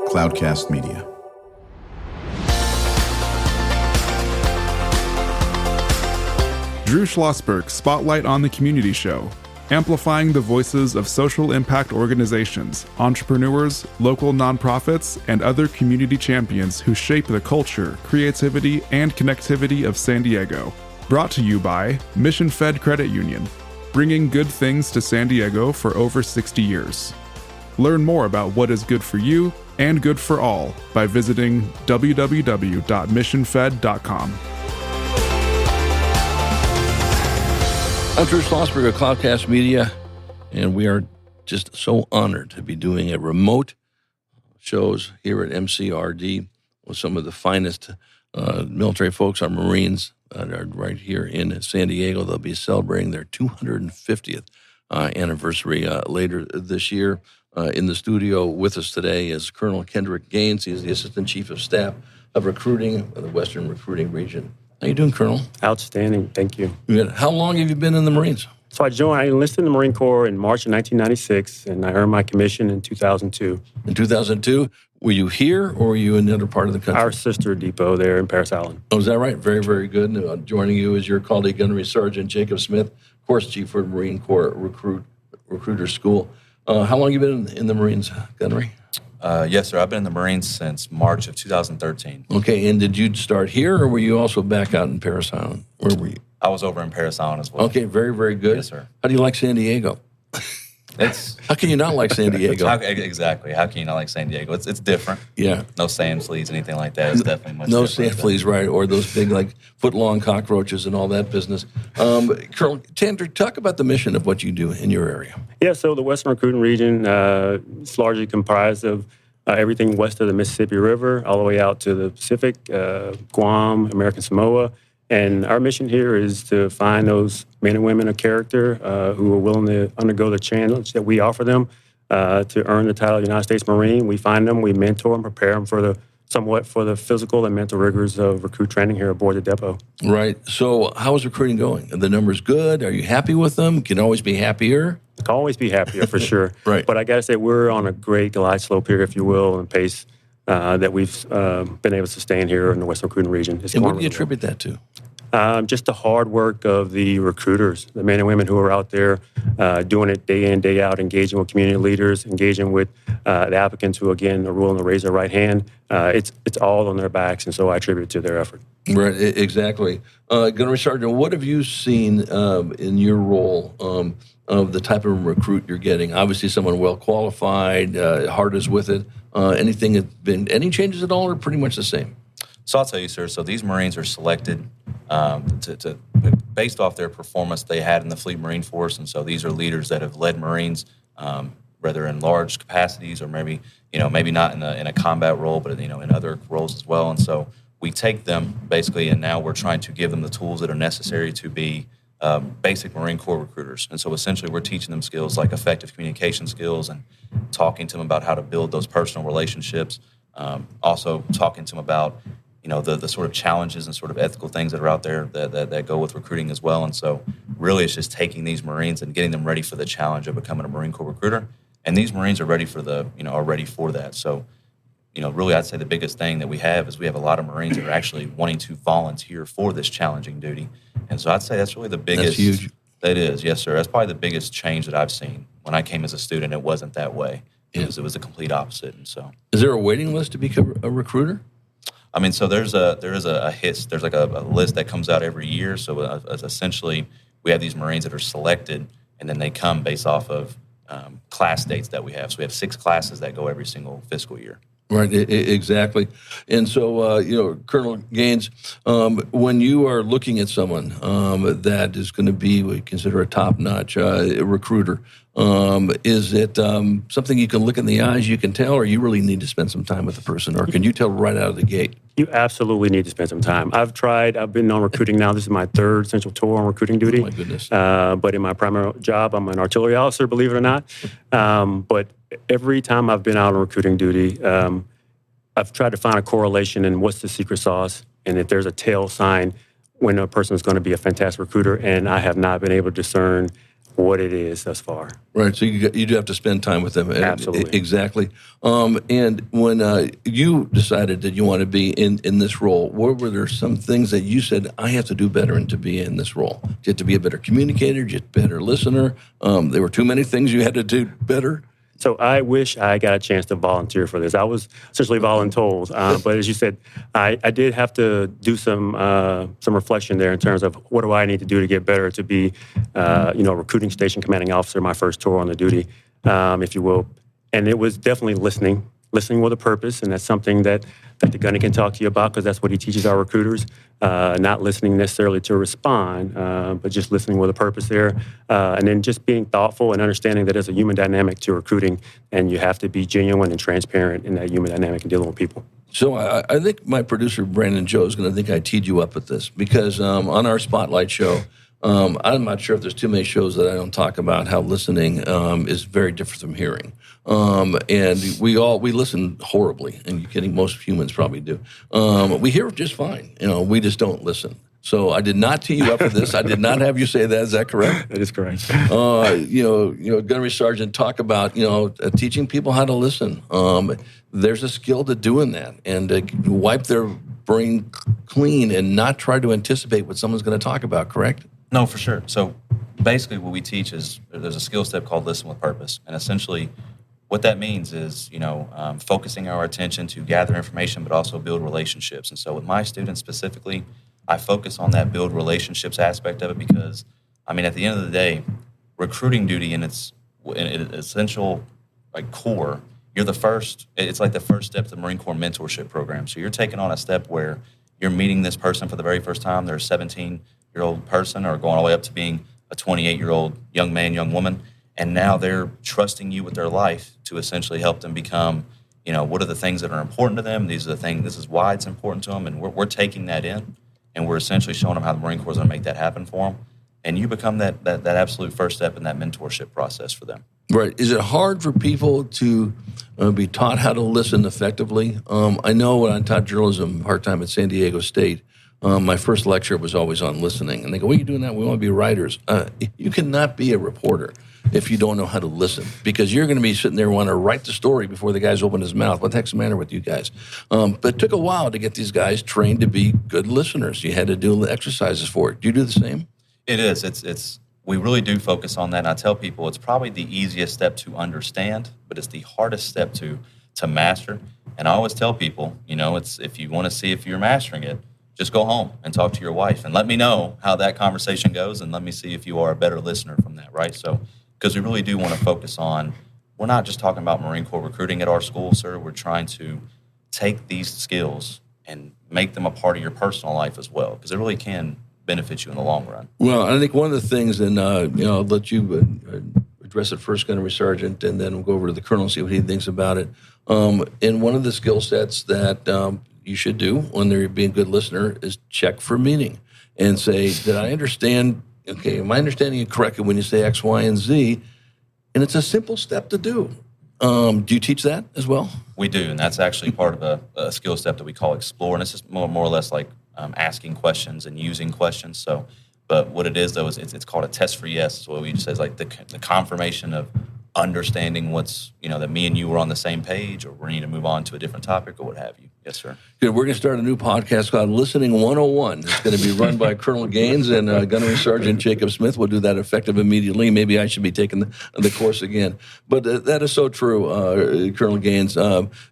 Cloudcast Media. Drew Schlosberg Spotlight on the Community Show, amplifying the voices of social impact organizations, entrepreneurs, local nonprofits, and other community champions who shape the culture, creativity, and connectivity of San Diego. Brought to you by Mission Fed Credit Union, bringing good things to San Diego for over 60 years. Learn more about what is good for you and good for all by visiting www.missionfed.com. I'm Drew Schlosberg of Cloudcast Media, and we are just so honored to be doing a remote shows here at MCRD with some of the finest military folks, our Marines, that are right here in San Diego. They'll be celebrating their 250th anniversary later this year. In the studio with us today is Colonel Kendrick Gaines. He's the Assistant Chief of Staff of Recruiting of the Western Recruiting Region. How you doing, Colonel? Outstanding. Thank you. Good. How long have you been in the Marines? So I enlisted in the Marine Corps in March of 1996, and I earned my commission in 2002. In 2002, were you here or were you in another part of the country? Our sister depot there in Paris Island. Oh, is that right? Very, very good. Joining you is your colleague, Gunnery Sergeant Jacob Smith, Course Chief for the Marine Corps Recruiter School. How long have you been in the Marines, Gunnery? Yes, sir. I've been in the Marines since March of 2013. Okay, and did you start here, or were you also back out in Paris Island? Where were you? I was over in Paris Island as well. Okay, very, very good. Yes, sir. How do you like San Diego? How can you not like San Diego? Exactly. How can you not like San Diego? It's different. Yeah. No sand fleas, anything like that. It's definitely much no different. sand fleas, right? Or those big, foot-long cockroaches and all that business. Colonel Kendrick, talk about the mission of what you do in your area. Yeah, so the Western Recruiting Region is largely comprised of everything west of the Mississippi River, all the way out to the Pacific, Guam, American Samoa. And our mission here is to find those men and women of character who are willing to undergo the challenge that we offer them to earn the title of United States Marine. We find them, we mentor them, prepare them for the physical and mental rigors of recruit training here aboard the depot. Right. So how is recruiting going? Are the numbers good? Are you happy with them? Can always be happier? Can always be happier, for sure. Right. But I got to say, we're on a great glide slope here, if you will, and pace that we've been able to sustain here in the Western Recruiting Region. And what do you attribute that to? Just the hard work of the recruiters, the men and women who are out there doing it day in, day out, engaging with community leaders, engaging with the applicants who, again, are willing to raise their right hand. It's all on their backs, and so I attribute it to their effort. Right, exactly. Gunnery Sergeant, what have you seen in your role of the type of recruit you're getting? Obviously, someone well qualified, heart is with it. Any changes at all, or pretty much the same? So I'll tell you, sir. So these Marines are selected based off their performance they had in the Fleet Marine Force, and so these are leaders that have led Marines, whether in large capacities or maybe not in a combat role, but in other roles as well. And so we take them basically, and now we're trying to give them the tools that are necessary to be basic Marine Corps recruiters. And so essentially we're teaching them skills like effective communication skills and talking to them about how to build those personal relationships. Also talking to them about the sort of challenges and sort of ethical things that are out there that go with recruiting as well. And so really it's just taking these Marines and getting them ready for the challenge of becoming a Marine Corps recruiter. And these Marines are ready for that. So, really I'd say the biggest thing that we have is we have a lot of Marines that are actually wanting to volunteer for this challenging duty. And so I'd say that's really the biggest. That's huge. That is, yes, sir. That's probably the biggest change that I've seen. When I came as a student, it wasn't that way. It was the complete opposite. And so, is there a waiting list to become a recruiter? I mean, so there is a there's like a list that comes out every year. So essentially, we have these Marines that are selected, and then they come based off of class dates that we have. So we have 6 classes that go every single fiscal year. Right, exactly. And so, Colonel Gaines, when you are looking at someone that is going to be what you consider a top-notch recruiter, is it something you can look in the eyes, you can tell, or you really need to spend some time with the person, or can you tell right out of the gate? You absolutely need to spend some time. I've been on recruiting now. This is my 3rd central tour on recruiting duty. Oh, my goodness. But in my primary job, I'm an artillery officer, believe it or not. But every time I've been out on recruiting duty, I've tried to find a correlation in what's the secret sauce, and if there's a tail sign when a person is going to be a fantastic recruiter, and I have not been able to discern what it is thus far. Right, so you do have to spend time with them. Absolutely. Exactly. And when you decided that you want to be in this role, were there some things that you said, I have to do better and to be in this role? Did you have to be a better communicator? Did you have to be a better listener? There were too many things you had to do better? So I wish I got a chance to volunteer for this. I was essentially voluntold, but as you said, I did have to do some reflection there in terms of what do I need to do to get better to be, recruiting station commanding officer, my first tour on the duty, if you will. And it was definitely listening with a purpose, and that's something that the gunny can talk to you about because that's what he teaches our recruiters. Not listening necessarily to respond, but just listening with a purpose there. And then just being thoughtful and understanding that there's a human dynamic to recruiting, and you have to be genuine and transparent in that human dynamic and dealing with people. So I think my producer, Brandon Joe, is going to think I teed you up with this because on our Spotlight show, I'm not sure if there's too many shows that I don't talk about how listening is very different from hearing. And we listen horribly, and you're kidding, most humans probably do. We hear just fine, we just don't listen. So I did not tee you up for this. I did not have you say that. Is that correct? That is correct. Gunnery Sergeant, talk about, teaching people how to listen. There's a skill to doing that and wipe their brain clean and not try to anticipate what someone's going to talk about, correct? No, for sure. So basically what we teach is there's a skill step called listen with purpose. And essentially what that means is, focusing our attention to gather information, but also build relationships. And so with my students specifically, I focus on that build relationships aspect of it because, at the end of the day, recruiting duty in its essential core, it's like the first step to the Marine Corps mentorship program. So you're taking on a step where you're meeting this person for the very first time. They're a 17-year-old person or going all the way up to being a 28-year-old young man, young woman. And now they're trusting you with their life to essentially help them become, what are the things that are important to them? These are the things, this is why it's important to them. And we're taking that in, and we're essentially showing them how the Marine Corps is going to make that happen for them. And you become that absolute first step in that mentorship process for them. Right. Is it hard for people to be taught how to listen effectively? I know when I taught journalism part-time at San Diego State, my first lecture was always on listening. And they go, what are you doing now? We want to be writers. You cannot be a reporter if you don't know how to listen, because you're going to be sitting there wanting to write the story before the guy's opened his mouth. What the heck's the matter with you guys? But it took a while to get these guys trained to be good listeners. You had to do exercises for it. Do you do the same? It is. We really do focus on that. And I tell people it's probably the easiest step to understand, but it's the hardest step to master. And I always tell people, it's if you want to see if you're mastering it, just go home and talk to your wife and let me know how that conversation goes, and let me see if you are a better listener from that, right? So, because we really do want to focus on, we're not just talking about Marine Corps recruiting at our school, sir. We're trying to take these skills and make them a part of your personal life as well, because it really can benefit you in the long run. Well, I think one of the things, and I'll let you address it first, Gunnery Sergeant, and then we'll go over to the Colonel and see what he thinks about it. And one of the skill sets that you should do when they're being a good listener is check for meaning and say, did I understand? Okay, am I understanding you correctly when you say X, Y, and Z? And it's a simple step to do. Do you teach that as well? We do, and that's actually part of a skill step that we call explore, and it's just more or less like asking questions and using questions. So, but what it is though is it's called a test for yes. So what we just say is like the confirmation of understanding what's, that me and you were on the same page, or we need to move on to a different topic or what have you. Yes, sir. Good. We're going to start a new podcast called Listening 101. It's going to be run by Colonel Gaines and Gunnery Sergeant Jacob Smith. We'll do that effective immediately. Maybe I should be taking the course again. But that is so true, Colonel Gaines.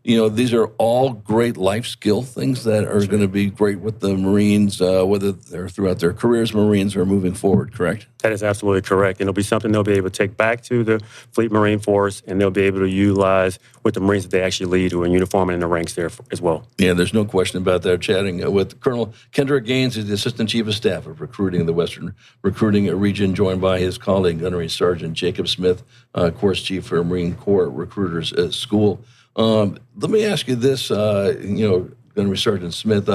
These are all great life skill things that are going to be great with the Marines, whether they're throughout their careers, Marines, or moving forward, correct? That is absolutely correct. And it'll be something they'll be able to take back to the Fleet Marine Force, and they'll be able to utilize with the Marines that they actually lead, who are in uniform and in the ranks there as well. Yeah, there's no question about that. Chatting with Colonel Kendrick Gaines, who's the Assistant Chief of Staff of Recruiting in the Western Recruiting Region, joined by his colleague, Gunnery Sergeant Jacob Smith, Course Chief for Marine Corps Recruiters School. Let me ask you this, Gunnery Sergeant Smith,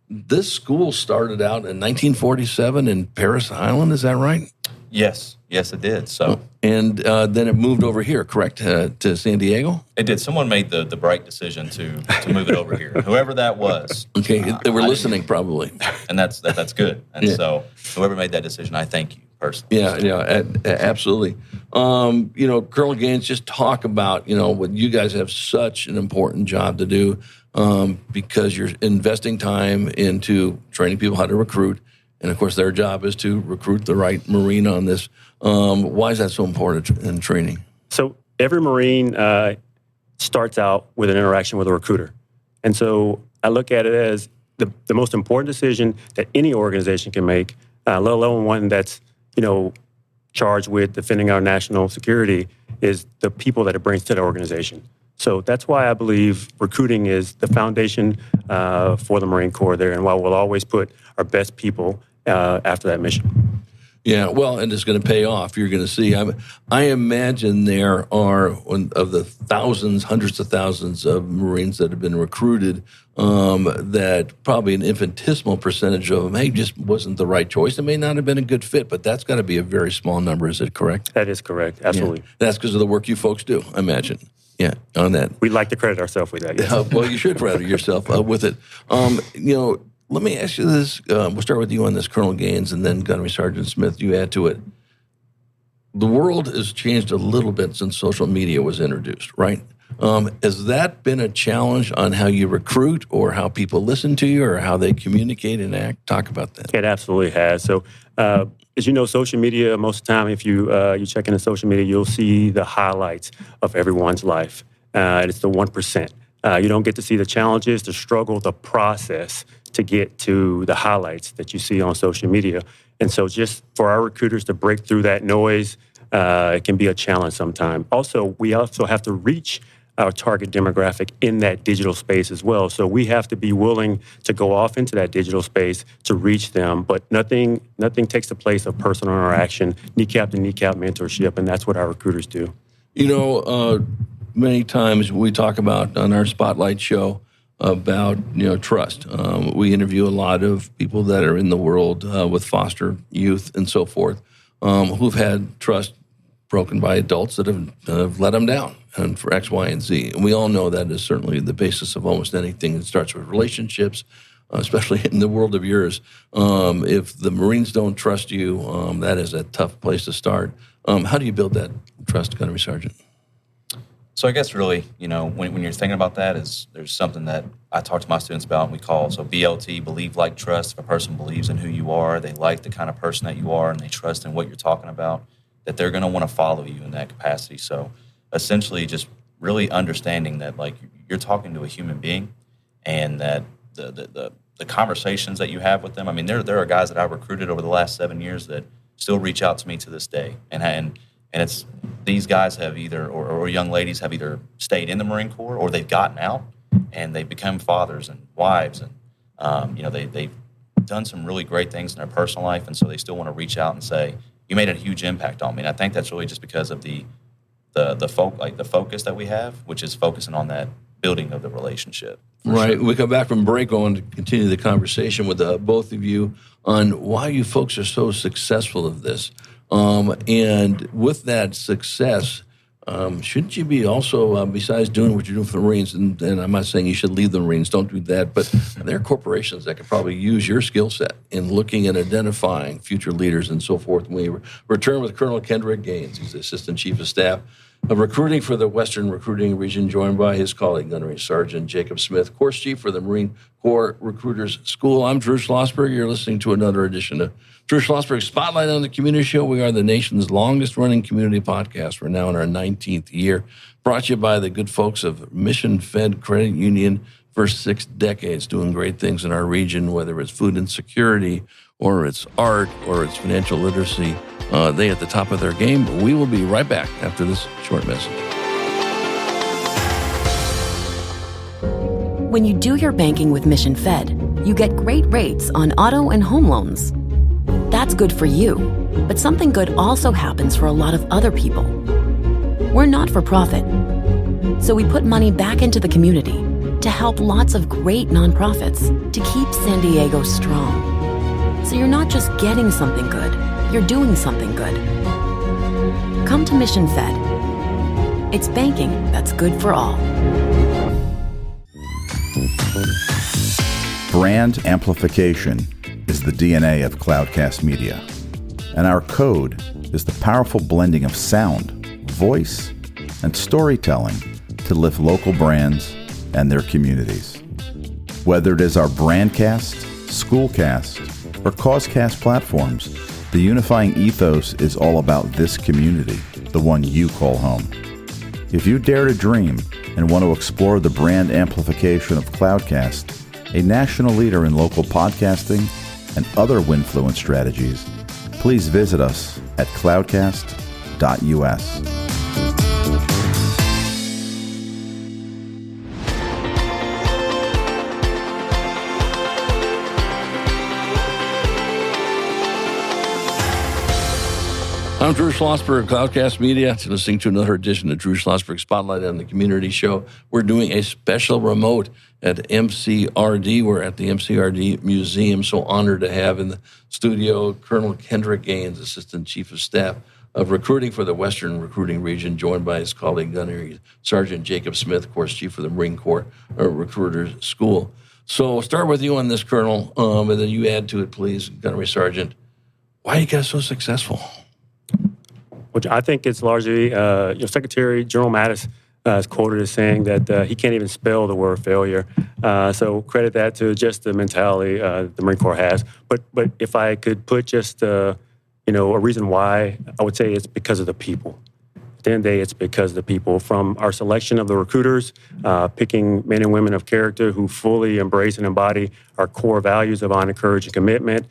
this school started out in 1947 in Paris Island, is that right? Yes, it did. So, and then it moved over here, correct, to San Diego? It did. Someone made the bright decision to move it over here. Whoever that was. Okay, they were listening probably. And that's good. And so whoever made that decision, I thank you. person. Yeah, absolutely. Colonel Gaines, just talk about, what you guys have such an important job to do because you're investing time into training people how to recruit. And, of course, their job is to recruit the right Marine on this. Why is that so important in training? So every Marine starts out with an interaction with a recruiter. And so I look at it as the most important decision that any organization can make, let alone one that's, charged with defending our national security, is the people that it brings to the organization. So that's why I believe recruiting is the foundation for the Marine Corps there, and why we'll always put our best people after that mission. Yeah, well, and it's going to pay off. You're going to see. I imagine there are, of the thousands, hundreds of thousands of Marines that have been recruited, that probably an infinitesimal percentage of them, hey, just wasn't the right choice. It may not have been a good fit, but that's got to be a very small number. Is it correct? That is correct. Absolutely. Yeah. That's because of the work you folks do, I imagine. Yeah, on that. We'd like to credit ourselves with that, yes. Well, you should credit yourself with it. Let me ask you this. We'll start with you on this, Colonel Gaines, and then Gunnery Sergeant Smith, you add to it. The world has changed a little bit since social media was introduced, right? Has that been a challenge on how you recruit or how people listen to you or how they communicate and act? Talk about that. It absolutely has. So, as you know, social media, most of the time, if you check into social media, you'll see the highlights of everyone's life. And it's the 1%. You don't get to see the challenges, the struggle, the process to get to the highlights that you see on social media. And so just for our recruiters to break through that noise, it can be a challenge sometimes. Also, we also have to reach our target demographic in that digital space as well. So we have to be willing to go off into that digital space to reach them, but nothing takes the place of personal interaction, kneecap to kneecap mentorship, and that's what our recruiters do. Many times we talk about on our Spotlight show about trust. We interview a lot of people that are in the world with foster youth and so forth, who've had trust broken by adults that have let them down, and for X, Y, and Z. And we all know that is certainly the basis of almost anything that starts with relationships, especially in the world of yours. If the Marines don't trust you, that is a tough place to start. How do you build that trust, Gunnery Sergeant? So I guess really, when you're thinking about that, there's something that I talk to my students about and we call, BLT, believe, like, trust. If a person believes in who you are, they like the kind of person that you are, and they trust in what you're talking about, that they're going to want to follow you in that capacity. So essentially just really understanding that, like, you're talking to a human being and that the conversations that you have with them, I mean, there are guys that I've recruited over the last 7 years that still reach out to me to this day. And it's these guys have either, or young ladies have either stayed in the Marine Corps or they've gotten out and they've become fathers and wives. And, they've done some really great things in their personal life. And so they still want to reach out and say, you made a huge impact on me. And I think that's really just because of the focus that we have, which is focusing on that building of the relationship. Right. Sure. We come back from break. I want to continue the conversation with both of you on why you folks are so successful at this. And with that success, shouldn't you be also, besides doing what you're doing for the Marines, and I'm not saying you should leave the Marines, don't do that, but there are corporations that could probably use your skill set in looking and identifying future leaders and so forth. We return with Colonel Kendrick Gaines. He's the Assistant Chief of Staff of Recruiting for the Western Recruiting Region, joined by his colleague, Gunnery Sergeant Jacob Smith, Course Chief for the Marine Corps Recruiters School. I'm Drew Schlosberg. You're listening to another edition of Drew Schlosberg Spotlight on the Community Show. We are the nation's longest-running community podcast. We're now in our 19th year. Brought to you by the good folks of Mission Fed Credit Union for 6 decades, doing great things in our region, whether it's food insecurity or it's art or it's financial literacy. They at the top of their game. We will be right back after this short message. When you do your banking with Mission Fed, you get great rates on auto and home loans. That's good for you, but something good also happens for a lot of other people. We're not for profit, so we put money back into the community to help lots of great nonprofits to keep San Diego strong. So you're not just getting something good, you're doing something good. Come to Mission Fed. It's banking that's good for all. Brand amplification is the DNA of Cloudcast Media. And our code is the powerful blending of sound, voice, and storytelling to lift local brands and their communities. Whether it is our Brandcast, Schoolcast, or Causecast platforms, the unifying ethos is all about this community, the one you call home. If you dare to dream and want to explore the brand amplification of Cloudcast, a national leader in local podcasting and other Winfluence strategies, please visit us at cloudcast.us. I'm Drew Schlosberg, Cloudcast Media. You're listening to another edition of Drew Schlosberg Spotlight on the Community Show. We're doing a special remote at MCRD. We're at the MCRD Museum. So honored to have in the studio Colonel Kendrick Gaines, Assistant Chief of Staff of Recruiting for the Western Recruiting Region, joined by his colleague Gunnery Sergeant Jacob Smith, of course, Chief of the Marine Corps Recruiters School. So we'll start with you on this, Colonel, and then you add to it, please, Gunnery Sergeant. Why are you guys so successful? Which I think it's largely, your Secretary General Mattis is quoted as saying that he can't even spell the word failure. So credit that to just the mentality the Marine Corps has. But if I could put just a reason why, I would say it's because of the people. At the end of the day, it's because of the people. From our selection of the recruiters, picking men and women of character who fully embrace and embody our core values of honor, courage, and commitment,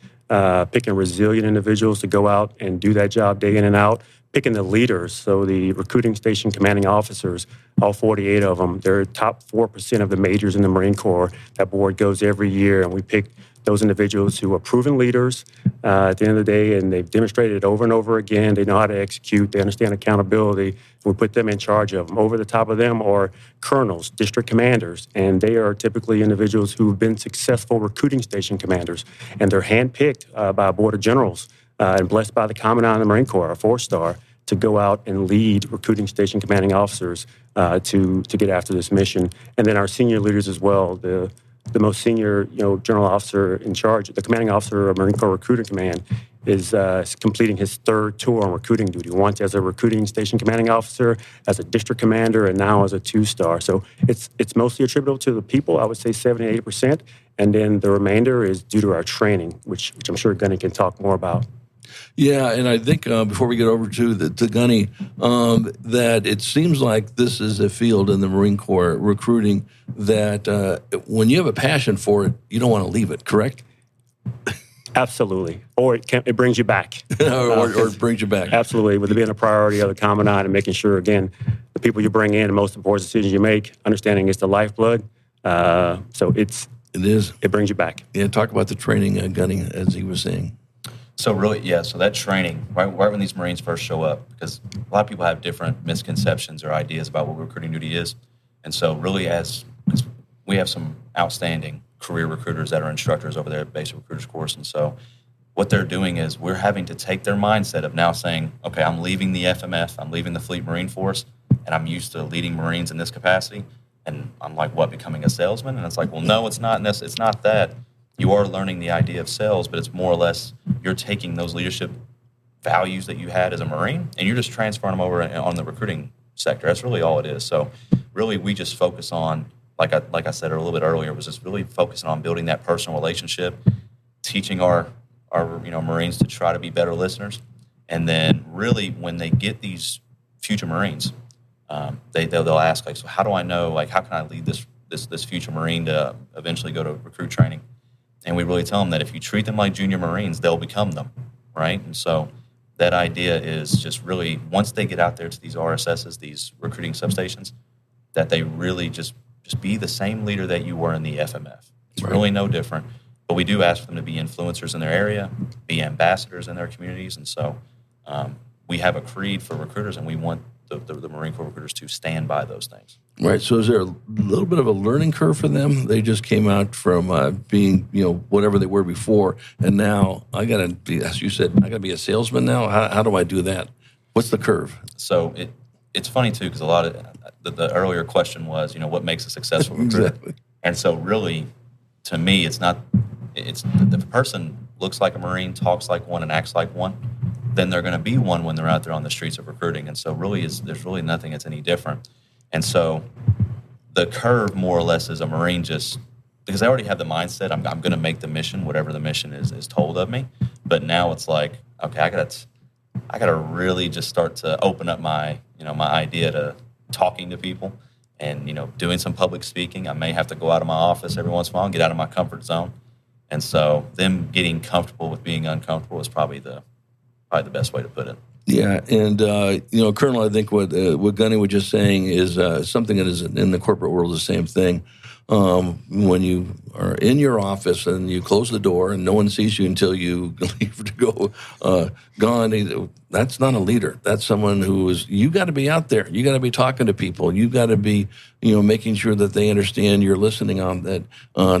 picking resilient individuals to go out and do that job day in and out, picking the leaders, so the recruiting station commanding officers, all 48 of them, they're top 4% of the majors in the Marine Corps. That board goes every year, and we pick those individuals who are proven leaders at the end of the day, and they've demonstrated it over and over again. They know how to execute. They understand accountability. We put them in charge of them. Over the top of them are colonels, district commanders, and they are typically individuals who have been successful recruiting station commanders, and they're handpicked by a board of generals and blessed by the Commandant of the Marine Corps, a 4-star, to go out and lead recruiting station commanding officers to get after this mission. And then our senior leaders as well, the most senior general officer in charge, the commanding officer of Marine Corps Recruiting Command, is completing his 3rd tour on recruiting duty, once as a recruiting station commanding officer, as a district commander, and now as a 2-star. So it's mostly attributable to the people, I would say 70 to 80%, and then the remainder is due to our training, which I'm sure Gunny can talk more about. Yeah, and I think before we get over to Gunny, that it seems like this is a field in the Marine Corps recruiting that when you have a passion for it, you don't want to leave it, correct? Absolutely. Or it brings you back. or it brings you back. Absolutely. With it being a priority of the Commandant and making sure, again, the people you bring in, the most important decisions you make, understanding it's the lifeblood. So it is. It brings you back. Yeah, talk about the training, Gunny, as he was saying. So really, yeah, so that training, right when these Marines first show up, because a lot of people have different misconceptions or ideas about what recruiting duty is. And so really because we have some outstanding career recruiters that are instructors over there at Basic Recruiters Course. And so what they're doing is we're having to take their mindset of now saying, okay, I'm leaving the FMF, I'm leaving the Fleet Marine Force, and I'm used to leading Marines in this capacity. And I'm like, what, becoming a salesman? And it's like, well, no, it's not that. You are learning the idea of sales, but it's more or less you're taking those leadership values that you had as a Marine, and you're just transferring them over on the recruiting sector. That's really all it is. So really we just focus on, like I said a little bit earlier, was just really focusing on building that personal relationship, teaching our Marines to try to be better listeners. And then really when they get these future Marines, they'll ask, like, so how do I know, like, how can I lead this future Marine to eventually go to recruit training? And we really tell them that if you treat them like junior Marines, they'll become them, right? And so that idea is just really, once they get out there to these RSSs, these recruiting substations, that they really just be the same leader that you were in the FMF. It's really no different. But we do ask them to be influencers in their area, be ambassadors in their communities. And so we have a creed for recruiters, and we want the Marine Corps recruiters to stand by those things. Right. So is there a little bit of a learning curve for them? They just came out from being, whatever they were before, and now I got to be, as you said, I got to be a salesman now. How do I do that? What's the curve? So it's funny too, because a lot of the earlier question was, what makes a successful recruiter? Exactly. And so really, to me, it's the person looks like a Marine, talks like one, and acts like one. then they're going to be one when they're out there on the streets of recruiting. And so there's really nothing that's any different. And so the curve, more or less, is a Marine just, because I already have the mindset, I'm going to make the mission, whatever the mission is told of me. But now it's like, okay, I got to really just start to open up my idea to talking to people and, doing some public speaking. I may have to go out of my office every once in a while and get out of my comfort zone. And so them getting comfortable with being uncomfortable is probably the best way to put it. Yeah, and Colonel, I think what Gunny was just saying is something that is in the corporate world is the same thing. When you are in your office and you close the door and no one sees you until you leave to go gone, that's not a leader. That's someone you got to be out there. You got to be talking to people. You got to be, making sure that they understand you're listening on that.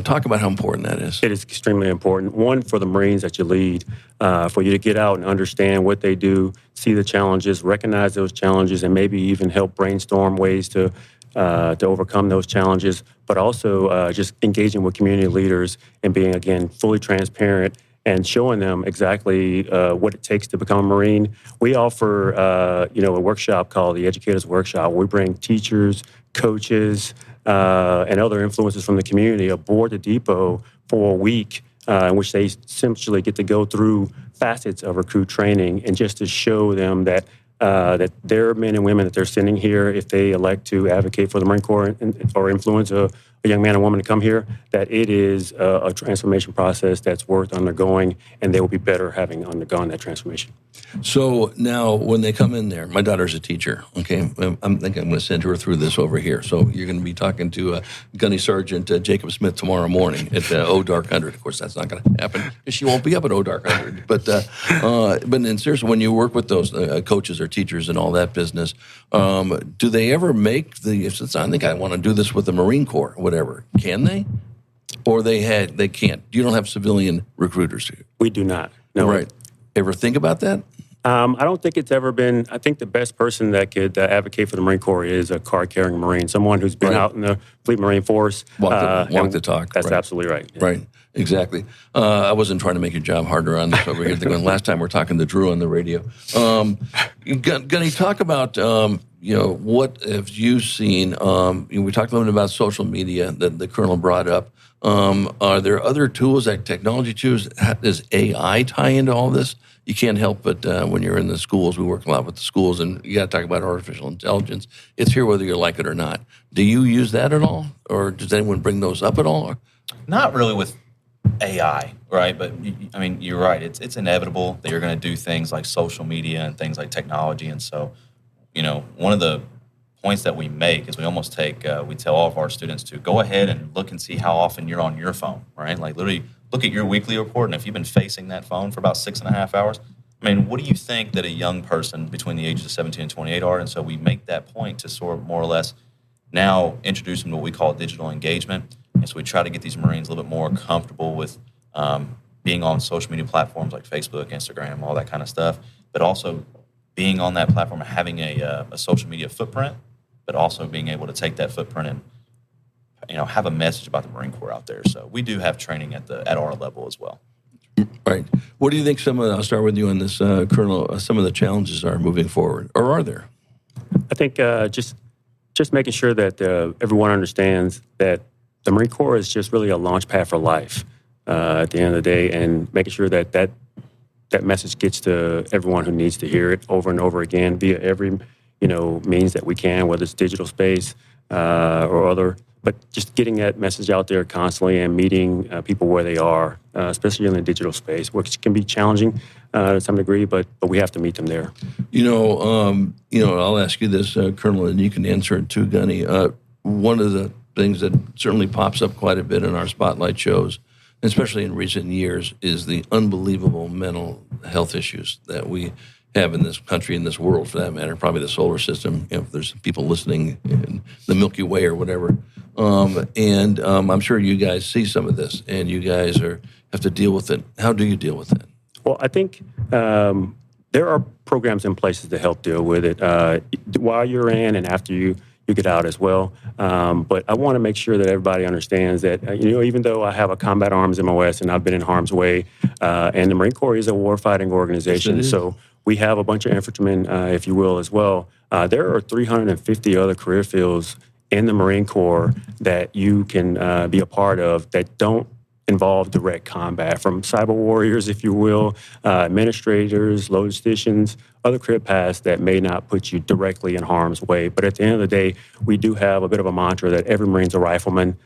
Talk about how important that is. It is extremely important. One, for the Marines that you lead, for you to get out and understand what they do, see the challenges, recognize those challenges, and maybe even help brainstorm ways to overcome those challenges, but also just engaging with community leaders and being, again, fully transparent and showing them exactly what it takes to become a Marine. We offer, a workshop called the Educators Workshop. We bring teachers, coaches, and other influences from the community aboard the depot for a week in which they essentially get to go through facets of recruit training and just to show them that their men and women that they're sending here, if they elect to advocate for the Marine Corps or influence a young man or woman to come here, that it is a transformation process that's worth undergoing, and they will be better having undergone that transformation. So now when they come in there, my daughter's a teacher, okay? I think I'm going to send her through this over here. So you're going to be talking to Gunnery Sergeant Jacob Smith tomorrow morning at Dark 100. Of course, that's not going to happen because she won't be up at Dark 100. But seriously, when you work with those coaches or teachers and all that business, do they ever make I think I want to do this with the Marine Corps, whatever. Can they? Or they can't? You don't have civilian recruiters here? We do not. No. Right. Ever think about that? I don't think it's ever been. I think the best person that could advocate for the Marine Corps is a card-carrying Marine, someone who's been out in the Fleet Marine Force. Walk the talk. That's absolutely right. Yeah. Right. Exactly. I wasn't trying to make your job harder on this over here. Last time we're talking to Drew on the radio. Gunny, talk about what have you seen? We talked a little bit about social media that the Colonel brought up. Are there other tools, like technology tools? Does AI tie into all this? You can't help but when you're in the schools, we work a lot with the schools, and you got to talk about artificial intelligence. It's here whether you like it or not. Do you use that at all? Or does anyone bring those up at all? Not really with AI, right? But I mean, you're right. It's inevitable that you're going to do things like social media and things like technology. And so, one of the points that we make is we almost we tell all of our students to go ahead and look and see how often you're on your phone, right? Like literally look at your weekly report. And if you've been facing that phone for about 6.5 hours, I mean, what do you think that a young person between the ages of 17 and 28 are? And so we make that point to sort of more or less now introduce them to what we call digital engagement. And so we try to get these Marines a little bit more comfortable with being on social media platforms like Facebook, Instagram, all that kind of stuff, but also being on that platform and having a social media footprint, but also being able to take that footprint and have a message about the Marine Corps out there. So we do have training at our level as well. Right. What do you think I'll start with you on this, Colonel, some of the challenges are moving forward, or are there? I think just making sure that everyone understands that the Marine Corps is just really a launch pad for life at the end of the day, and making sure that message gets to everyone who needs to hear it over and over again via every means that we can, whether it's digital space or other. But just getting that message out there constantly and meeting people where they are, especially in the digital space, which can be challenging to some degree, but we have to meet them there. I'll ask you this, Colonel, and you can answer it too, Gunny. One of the things that certainly pops up quite a bit in our spotlight shows, especially in recent years, is the unbelievable mental health issues that we have in this country, in this world, for that matter, probably the solar system, if there's people listening in the Milky Way or whatever. I'm sure you guys see some of this, and you guys have to deal with it. How do you deal with it? Well, I think there are programs in places to help deal with it while you're in and after you get out as well. But I want to make sure that everybody understands that, even though I have a combat arms MOS and I've been in harm's way, and the Marine Corps is a warfighting organization, so we have a bunch of infantrymen, if you will, as well. There are 350 other career fields in the Marine Corps that you can be a part of that don't involve direct combat, from cyber warriors, if you will, administrators, logisticians, other career paths that may not put you directly in harm's way. But at the end of the day, we do have a bit of a mantra that every Marine's a rifleman.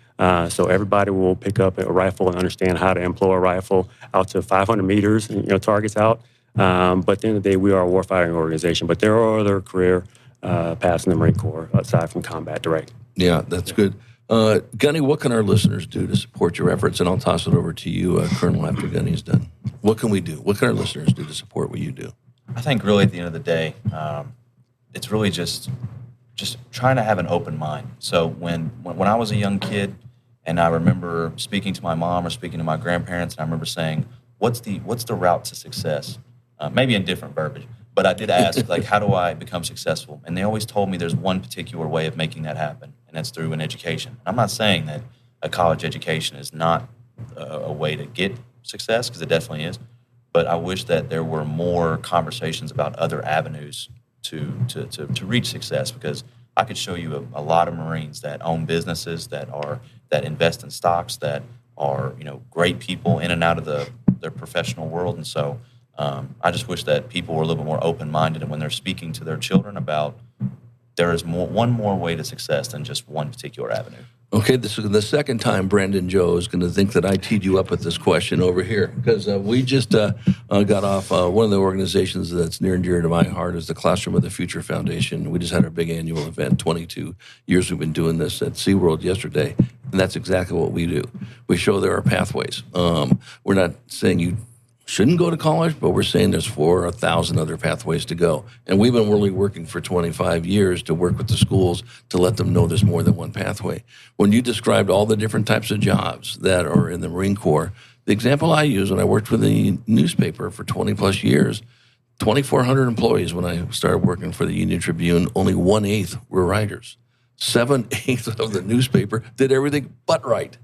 So everybody will pick up a rifle and understand how to employ a rifle out to 500 meters, targets out. But at the end of the day, we are a warfighting organization. But there are other career paths in the Marine Corps aside from combat direct. Yeah, that's good. Gunny, what can our listeners do to support your efforts? And I'll toss it over to you, Colonel, after Gunny's done. What can we do? What can our listeners do to support what you do? I think really at the end of the day, it's really just trying to have an open mind. So when I was a young kid, and I remember speaking to my mom or speaking to my grandparents, and I remember saying, "What's the route to success?" Maybe in different verbiage, but I did ask, like, how do I become successful? And they always told me there's one particular way of making that happen, and that's through an education. And I'm not saying that a college education is not a way to get success, because it definitely is. But I wish that there were more conversations about other avenues to reach success, because I could show you a lot of Marines that own businesses, that invest in stocks, that are great people in and out of their professional world. And so I just wish that people were a little bit more open-minded, and when they're speaking to their children about there is one more way to success than just one particular avenue. Okay, this is the second time Brandon Joe is going to think that I teed you up with this question over here, because we just got off one of the organizations that's near and dear to my heart is the Classroom of the Future Foundation. We just had our big annual event, 22 years we've been doing this at SeaWorld yesterday, and that's exactly what we do. We show there are pathways. We're not saying you shouldn't go to college, but we're saying there's 4,000 or 1,000 other pathways to go. And we've been really working for 25 years to work with the schools to let them know there's more than one pathway. When you described all the different types of jobs that are in the Marine Corps, the example I use when I worked with a newspaper for 20 plus years, 2,400 employees when I started working for the Union Tribune, only 1/8 were writers. 7/8 of the newspaper did everything but write,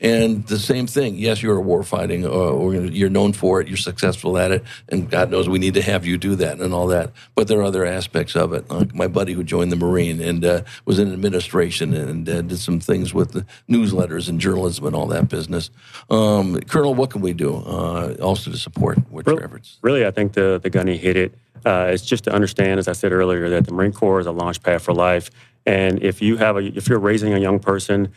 and the same thing. Yes, you're a warfighting, or you're known for it, you're successful at it, and God knows we need to have you do that and all that. But there are other aspects of it. Like my buddy who joined the Marine and was in administration and did some things with the newsletters and journalism and all that business. Colonel, what can we do also to support your efforts? Really, I think the Gunny hit it. It's just to understand, as I said earlier, that the Marine Corps is a launch pad for life. And if you're raising a young person,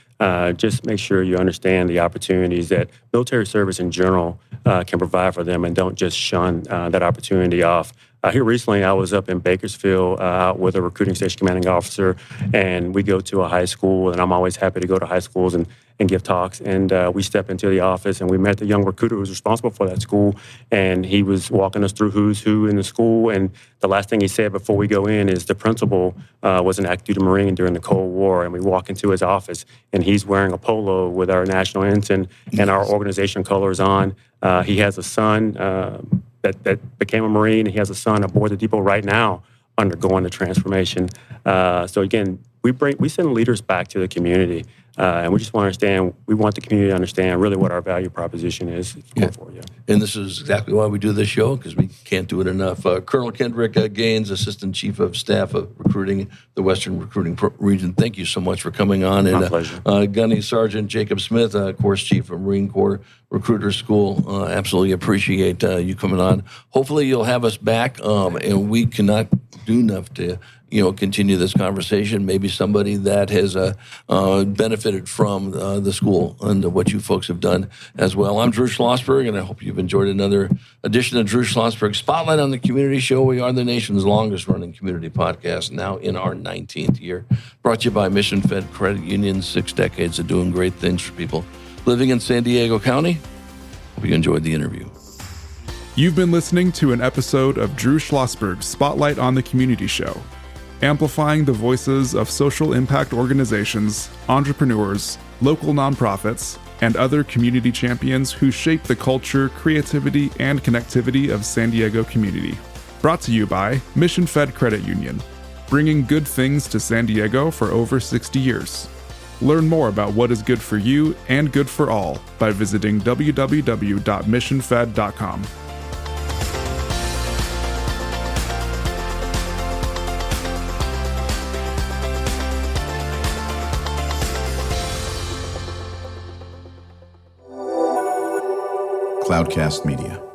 just make sure you understand the opportunities that military service in general can provide for them, and don't just shun that opportunity off. Here recently, I was up in Bakersfield out with a recruiting station commanding officer, and we go to a high school, and I'm always happy to go to high schools and give talks. And we step into the office, and we met the young recruiter who was responsible for that school, and he was walking us through who's who in the school. And the last thing he said before we go in is the principal was an active duty Marine during the Cold War, and we walk into his office, and he's wearing a polo with our national ensign and our organization colors on. He has a son that became a Marine. He has a son aboard the depot right now undergoing the transformation. So again, we send leaders back to the community, and we just want the community to understand really what our value proposition is. And this is exactly why we do this show, because we can't do it enough. Colonel Kendrick Gaines, Assistant Chief of Staff of Recruiting, the Western Recruiting Region, thank you so much for coming on. My pleasure. Gunnery Sergeant Jacob Smith, Course Chief of Marine Corps Recruiter School, absolutely appreciate you coming on. Hopefully you'll have us back, and we cannot do enough to continue this conversation. Maybe somebody that has benefited from the school and what you folks have done as well. I'm Drew Schlosberg, and I hope you've enjoyed another edition of Drew Schlosberg Spotlight on the Community Show. We are the nation's longest-running community podcast, now in our 19th year. Brought to you by Mission Fed Credit Union, 6 decades of doing great things for people living in San Diego County. Hope you enjoyed the interview. You've been listening to an episode of Drew Schlosberg's Spotlight on the Community Show, amplifying the voices of social impact organizations, entrepreneurs, local nonprofits, and other community champions who shape the culture, creativity, and connectivity of San Diego community. Brought to you by Mission Fed Credit Union, bringing good things to San Diego for over 60 years. Learn more about what is good for you and good for all by visiting www.missionfed.com. Cloudcast Media.